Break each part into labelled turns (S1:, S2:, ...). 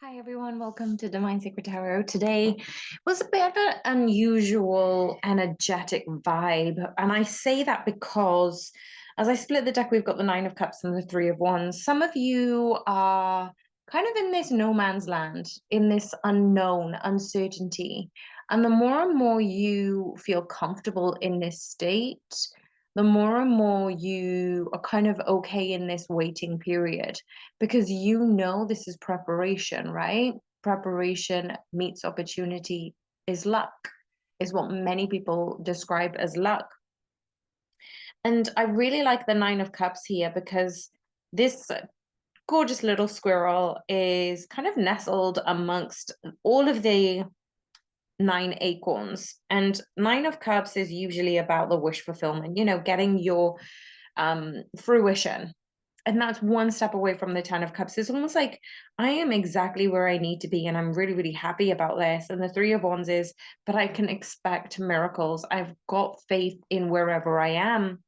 S1: Hi everyone, welcome to Divine Sacred Tarot. Today was a bit of an unusual, energetic vibe, and I say that because as I split the deck, we've got the Nine of Cups and the Three of Wands. Some of you are kind of in this no man's land, in this unknown, uncertainty, and the more and more you feel comfortable in this state, the more and more you are kind of okay in this waiting period because you know this is preparation, right? Preparation meets opportunity is luck, is what many people describe as luck. And I really like the Nine of Cups here because this gorgeous little squirrel is kind of nestled amongst all of the nine acorns. And Nine of Cups is usually about the wish fulfillment, getting your fruition. And that's one step away from the Ten of Cups. It's almost like I am exactly where I need to be, and I'm really, really happy about this. And the Three of Wands is, but I can expect miracles. I've got faith in wherever I am,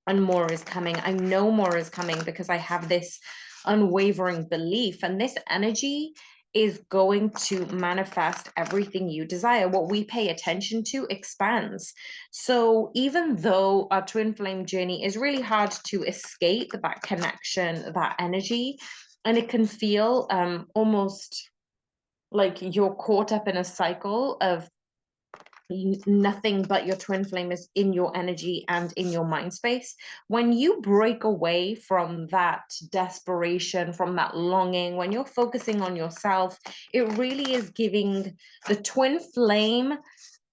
S1: and more is coming. I know more is coming because I have this unwavering belief, and this energy is going to manifest everything you desire. What we pay attention to expands. So even though our twin flame journey is really hard to escape that connection, that energy, and it can feel almost like you're caught up in a cycle of nothing but your twin flame is in your energy and in your mind space. When you break away from that desperation, from that longing, when you're focusing on yourself, it really is giving the twin flame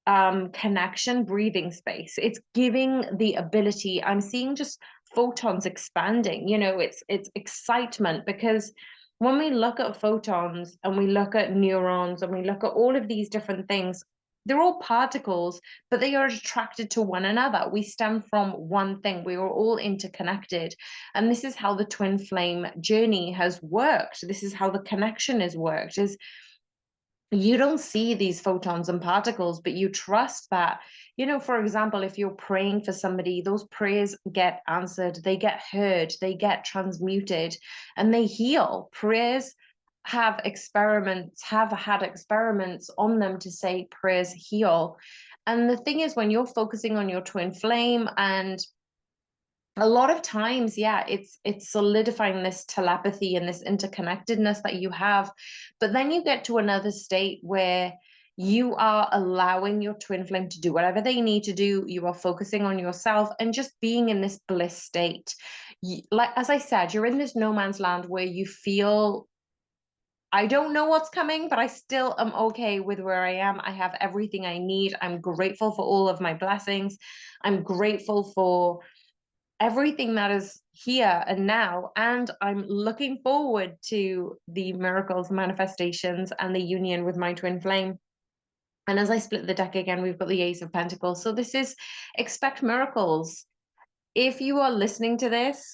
S1: connection breathing space. It's giving the ability. I'm seeing just photons expanding. It's excitement because when we look at photons and we look at neurons and we look at all of these different things, they're all particles, but they are attracted to one another. We stem from one thing. We are all interconnected. And this is how the twin flame journey has worked. This is how the connection has worked, is you don't see these photons and particles, but you trust that, for example, if you're praying for somebody, those prayers get answered, they get heard, they get transmuted, and they heal. Prayers have had experiments on them to say prayers heal. And the thing is, when you're focusing on your twin flame, and a lot of times, yeah, it's solidifying this telepathy and this interconnectedness that you have. But then you get to another state where you are allowing your twin flame to do whatever they need to do. You are focusing on yourself and just being in this bliss state. Like, as I said, you're in this no man's land where you feel, I don't know what's coming, but I still am okay with where I am. I have everything I need. I'm grateful for all of my blessings. I'm grateful for everything that is here and now, and I'm looking forward to the miracles, manifestations, and the union with my twin flame. And as I split the deck again, we've got the Ace of Pentacles. So this is expect miracles. If you are listening to this,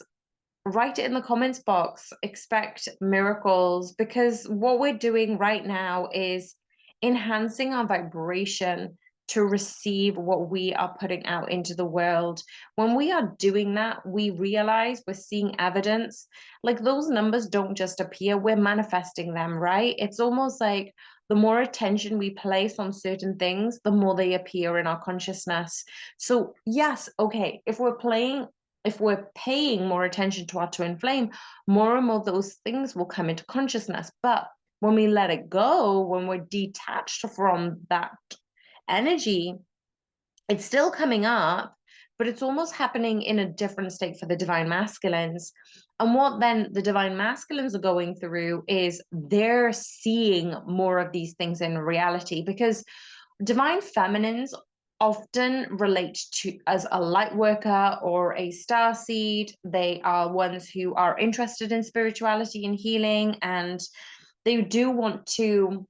S1: write it in the comments box, expect miracles, because what we're doing right now is enhancing our vibration to receive what we are putting out into the world. When we are doing that, we realize we're seeing evidence. Like, those numbers don't just appear, we're manifesting them, right? It's almost like the more attention we place on certain things, the more they appear in our consciousness. So yes, okay, if we're paying more attention to our twin flame, more and more those things will come into consciousness. But when we let it go, when we're detached from that energy, it's still coming up, but it's almost happening in a different state for the divine masculines. And what then the divine masculines are going through is they're seeing more of these things in reality, because divine feminines often relate to as a light worker or a star seed. They are ones who are interested in spirituality and healing, and they do want to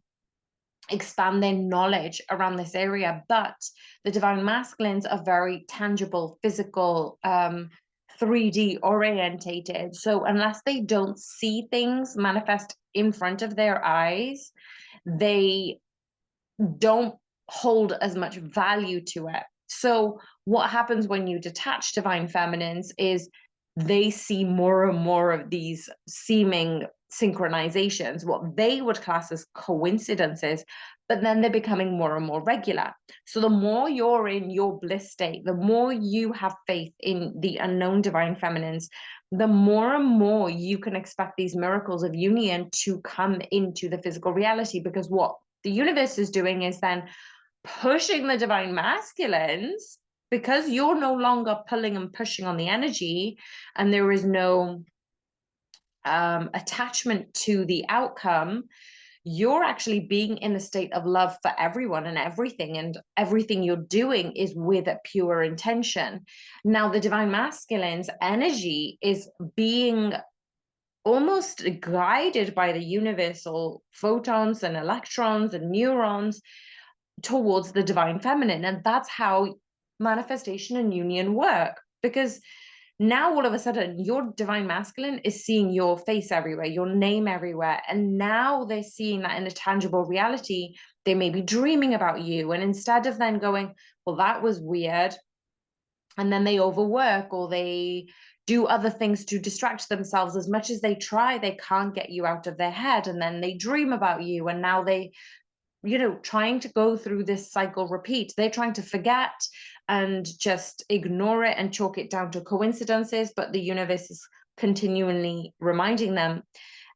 S1: expand their knowledge around this area. But the divine masculines are very tangible, physical, 3D orientated. So unless they don't see things manifest in front of their eyes, they don't hold as much value to it. So what happens when you detach divine feminines is they see more and more of these seeming synchronizations, what they would class as coincidences, but then they're becoming more and more regular. So the more you're in your bliss state, the more you have faith in the unknown divine feminines, the more and more you can expect these miracles of union to come into the physical reality. Because what the universe is doing is then pushing the divine masculines, because you're no longer pulling and pushing on the energy, and there is no attachment to the outcome. You're actually being in a state of love for everyone and everything you're doing is with a pure intention. Now, the divine masculine's energy is being almost guided by the universal photons and electrons and neurons towards the divine feminine. And that's how manifestation and union work. Because now all of a sudden your divine masculine is seeing your face everywhere, your name everywhere. And now they're seeing that in a tangible reality. They may be dreaming about you. And instead of then going, well, that was weird, and then they overwork or they do other things to distract themselves, as much as they try, they can't get you out of their head. And then they dream about you. And now they, trying to go through this cycle repeat. They're trying to forget and just ignore it and chalk it down to coincidences, but the universe is continually reminding them.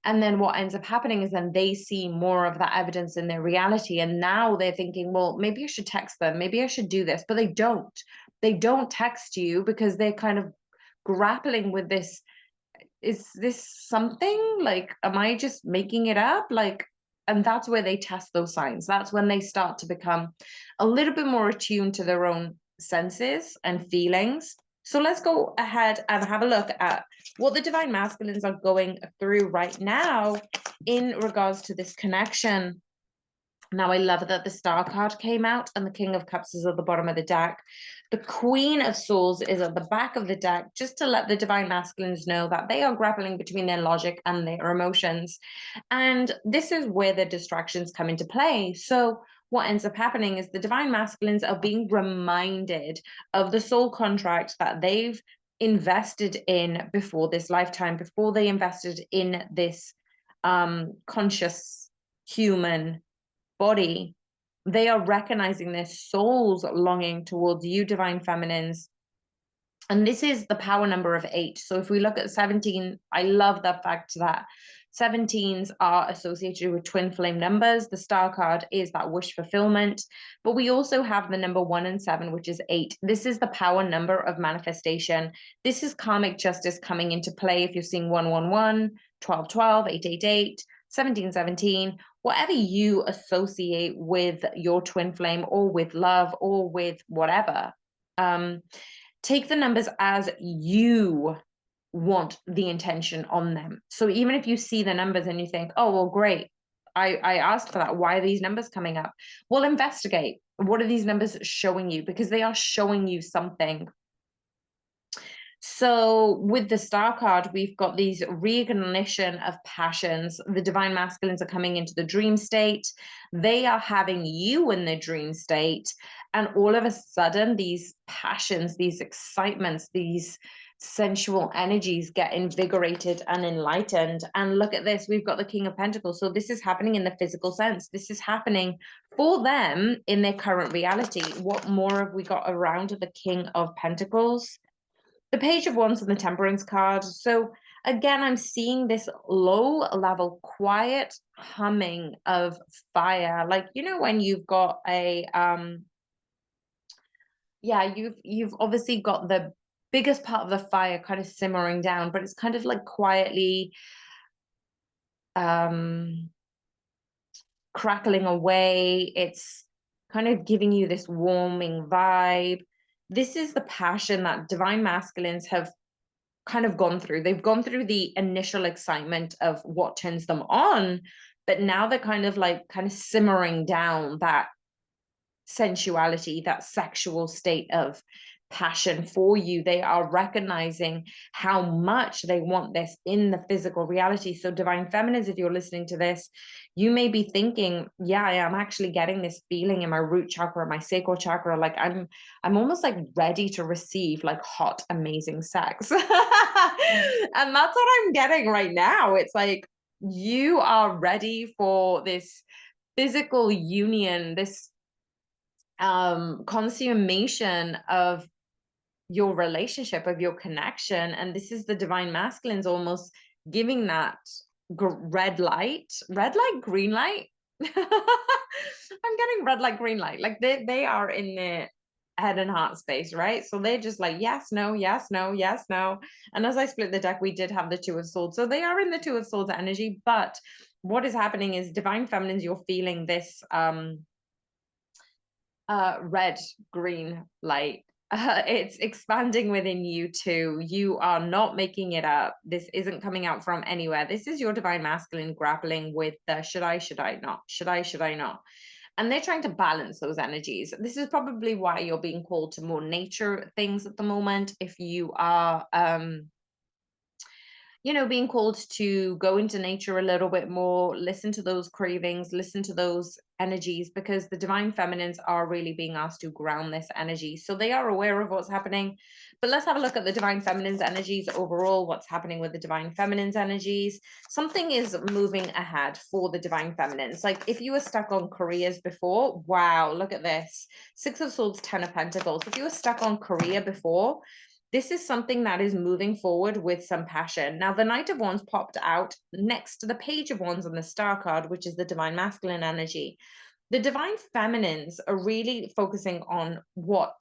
S1: And then what ends up happening is then they see more of that evidence in their reality. And now they're thinking, well, maybe I should text them. Maybe I should do this. But they don't. They don't text you because they're kind of grappling with this. Is this something? Like, am I just making it up? Like, and that's where they test those signs. That's when they start to become a little bit more attuned to their own senses and feelings. So let's go ahead and have a look at what the divine masculines are going through right now in regards to this connection. Now, I love that the Star card came out and the King of Cups is at the bottom of the deck. The Queen of Swords is at the back of the deck, just to let the divine masculines know that they are grappling between their logic and their emotions. And this is where the distractions come into play. So what ends up happening is the divine masculines are being reminded of the soul contract that they've invested in before this lifetime, before they invested in this conscious human body. They are recognizing their soul's longing towards you, divine feminines. And this is the power number of 8. So if we look at 17, I love the fact that 17s are associated with twin flame numbers. The Star card is that wish fulfillment, but we also have the number 1 and 7, which is 8. This is the power number of manifestation. This is karmic justice coming into play. If you're seeing 111, 1212, 888, 1717, whatever you associate with your twin flame or with love or with whatever, take the numbers as you want the intention on them. So even if you see the numbers and you think, oh, well, great, I asked for that, why are these numbers coming up? Well, investigate. What are these numbers showing you? Because they are showing you something. So with the Star card, we've got these reignition of passions. The divine masculines are coming into the dream state. They are having you in the dream state. And all of a sudden, these passions, these excitements, these sensual energies get invigorated and enlightened. And look at this, we've got the King of Pentacles. So this is happening in the physical sense. This is happening for them in their current reality. What more have we got around the King of Pentacles? The Page of Wands and the Temperance card. So again, I'm seeing this low level, quiet humming of fire. Like, when you've got a, you've obviously got the biggest part of the fire kind of simmering down, but it's kind of like quietly crackling away. It's kind of giving you this warming vibe. This is the passion that divine masculines have kind of gone through. They've gone through the initial excitement of what turns them on, but now they're kind of simmering down that sensuality, that sexual state of passion for you. They are recognizing how much they want this in the physical reality. So divine feminines, if you're listening to this, you may be thinking, yeah, I am actually getting this feeling in my root chakra, my sacral chakra, like I'm almost like ready to receive like hot amazing sex. And that's what I'm getting right now. It's like you are ready for this physical union, this consummation of your relationship, of your connection. And this is the divine masculines almost giving that red light, green light. I'm getting red light, green light. Like they are in their head and heart space, right? So they're just like, yes, no, yes, no, yes, no. And as I split the deck, we did have the Two of Swords. So they are in the Two of Swords energy. But what is happening is divine feminines, you're feeling this red green light. It's expanding within you too. You are not making it up. This isn't coming out from anywhere. This is your divine masculine grappling with the should I not, should I not, and they're trying to balance those energies. This is probably why you're being called to more nature things at the moment. If you are being called to go into nature a little bit more, listen to those cravings, listen to those energies, because the divine feminines are really being asked to ground this energy. So they are aware of what's happening. But let's have a look at the divine feminines energies overall, what's happening with the divine feminines energies. Something is moving ahead for the divine feminines. Like if you were stuck on careers before, wow, look at this. Six of Swords, Ten of Pentacles. If you were stuck on career before, this is something that is moving forward with some passion. Now, the Knight of Wands popped out next to the Page of Wands on the Star card, which is the divine masculine energy. The divine feminines are really focusing on what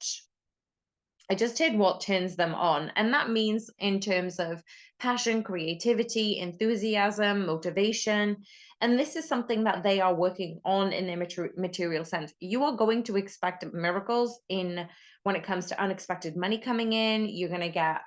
S1: I just heard what turns them on. And that means in terms of passion, creativity, enthusiasm, motivation. And this is something that they are working on in their material sense. You are going to expect miracles in when it comes to unexpected money coming in. You're going to get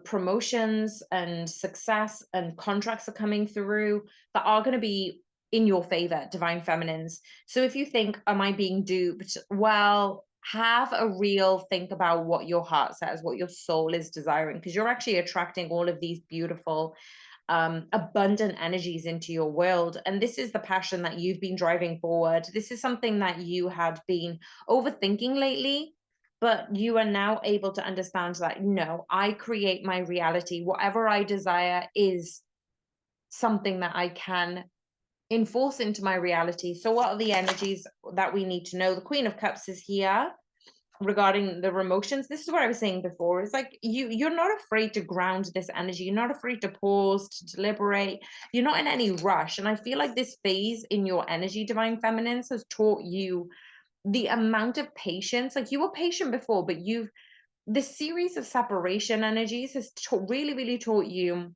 S1: promotions and success, and contracts are coming through that are going to be in your favor, divine feminines. So if you think, am I being duped? Well, have a real think about what your heart says, what your soul is desiring, because you're actually attracting all of these beautiful abundant energies into your world. And this is the passion that you've been driving forward. This is something that you had been overthinking lately, but you are now able to understand that no, I create my reality. Whatever I desire is something that I can enforce into my reality. So what are the energies that we need to know? The Queen of Cups is here regarding the emotions. This is what I was saying before. It's like you're not afraid to ground this energy. You're not afraid to pause, to deliberate. You're not in any rush. And I feel like this phase in your energy, divine feminines, has taught you the amount of patience. Like you were patient before, but this series of separation energies has really, really taught you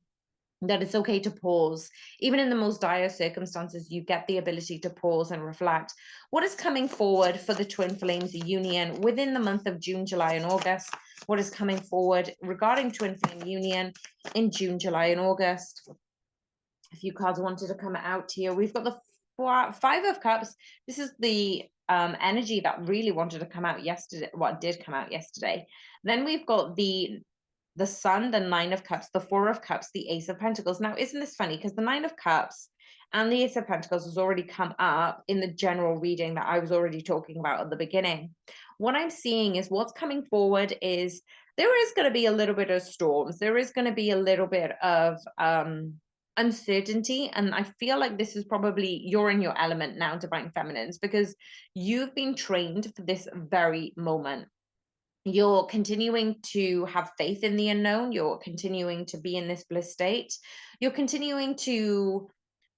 S1: that it's okay to pause. Even in the most dire circumstances, you get the ability to pause and reflect. What is coming forward for the twin flames union within the month of June, July, and August? What is coming forward regarding twin flame union in June, July, and August? A few cards wanted to come out here. We've got the Five of Cups. This is the energy that really wanted to come out yesterday. What did come out yesterday? Then we've got the Sun, the Nine of Cups, the Four of Cups, the Ace of Pentacles. Now, isn't this funny? Because the Nine of Cups and the Ace of Pentacles has already come up in the general reading that I was already talking about at the beginning. What I'm seeing is what's coming forward is there is going to be a little bit of storms. There is going to be a little bit of uncertainty. And I feel like this is probably you're in your element now, divine feminines, because you've been trained for this very moment. You're continuing to have faith in the unknown. You're continuing to be in this bliss state. You're continuing to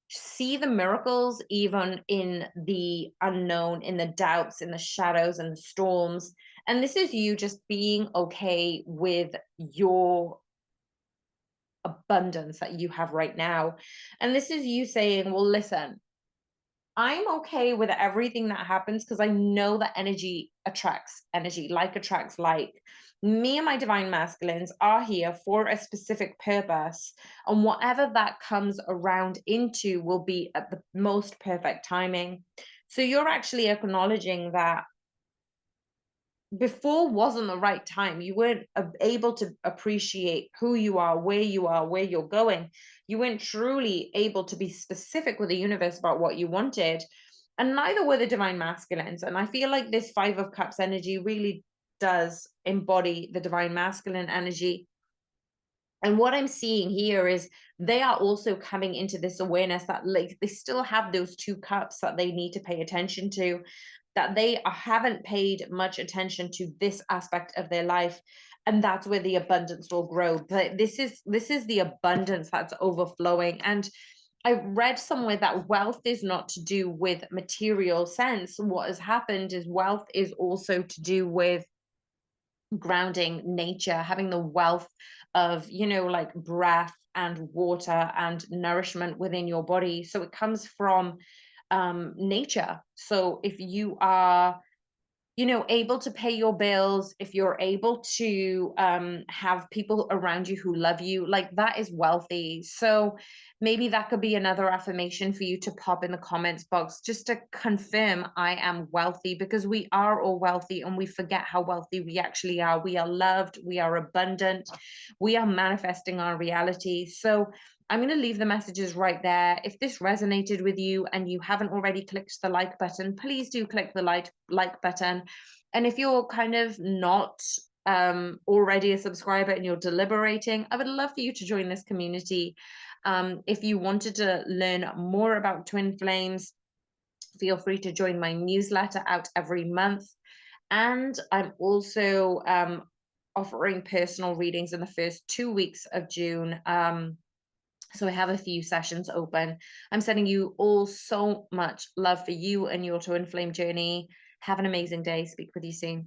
S1: see the miracles even in the unknown, in the doubts, in the shadows and the storms. And this is you just being okay with your abundance that you have right now. And this is you saying, well, listen, I'm okay with everything that happens because I know that energy attracts energy, like attracts like. Me and my divine masculines are here for a specific purpose, and whatever that comes around into will be at the most perfect timing. So you're actually acknowledging that before wasn't the right time. You weren't able to appreciate who you are, where you're going. You weren't truly able to be specific with the universe about what you wanted. And neither were the divine masculines. And I feel like this Five of Cups energy really does embody the divine masculine energy. And what I'm seeing here is they are also coming into this awareness that, like, they still have those two cups that they need to pay attention to, that they haven't paid much attention to this aspect of their life. And that's where the abundance will grow. But this is the abundance that's overflowing. And I read somewhere that wealth is not to do with material sense. What has happened is wealth is also to do with grounding nature, having the wealth of, like breath and water and nourishment within your body. So it comes from nature. So if you are, able to pay your bills, if you're able to have people around you who love you, like, that is wealthy. So maybe that could be another affirmation for you to pop in the comments box, just to confirm I am wealthy, because we are all wealthy and we forget how wealthy we actually are. We are loved, we are abundant, we are manifesting our reality. So I'm going to leave the messages right there. If this resonated with you and you haven't already clicked the like button, please do click the like button. And if you're kind of not already a subscriber and you're deliberating, I would love for you to join this community. If you wanted to learn more about twin flames, feel free to join my newsletter out every month. And I'm also offering personal readings in the first 2 weeks of June. So I have a few sessions open. I'm sending you all so much love for you and your twin flame journey. Have an amazing day. Speak with you soon.